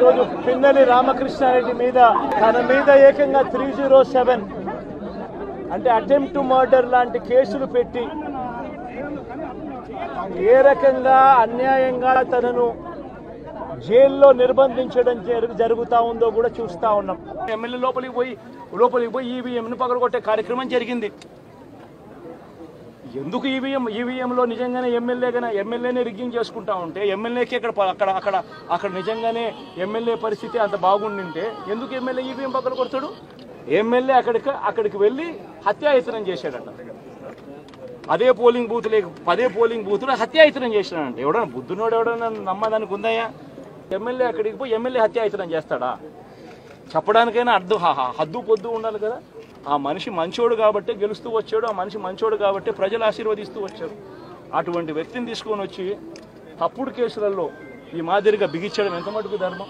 ఈరోజు పిన్నెల్లి రామకృష్ణారెడ్డి మీద తన మీద ఏకంగా 307 అంటే అటెంప్ట్ టు మర్డర్ లాంటి కేసులు పెట్టి ఏ రకంగా అన్యాయంగా తనను జైల్లో నిర్బంధించడం జరుగుతూ ఉందో కూడా చూస్తూ ఉన్నాం. ఎమ్మెల్యే లోపలికి పోయి ఈవీఎంను పగలగొట్టే కార్యక్రమం జరిగింది. ఎందుకు ఈవీఎంలో నిజంగానే ఎమ్మెల్యేనే రిగ్గింగ్ చేసుకుంటా ఉంటే ఎమ్మెల్యేకి అక్కడ నిజంగానే ఎమ్మెల్యే పరిస్థితి అంత బాగుండింటే ఎందుకు ఎమ్మెల్యే ఈవీఎం పక్కన కొడతాడు? ఎమ్మెల్యే అక్కడికి వెళ్ళి హత్యాయత్నం చేశాడట. అదే పోలింగ్ బూత్లో హత్యాయత్నం చేశాడంట. ఎవడన్నా బుద్ధునోడు ఎవడన్నా నమ్మదానికి ఉందయ్యా? ఎమ్మెల్యే అక్కడికి పోయి ఎమ్మెల్యే హత్యాయత్నం చేస్తాడా? చెప్పడానికైనా హద్దు పొద్దు ఉండాలి కదా. ఆ మనిషి మంచోడు కాబట్టి గెలుస్తూ వచ్చాడు, ఆ మనిషి మంచోడు కాబట్టి ప్రజలు ఆశీర్వదిస్తూ వచ్చారు. అటువంటి వ్యక్తిని తీసుకొని వచ్చి తప్పుడు కేసులలో ఈ మాదిరిగా బిగించడం ఎంత మటుకు ధర్మం?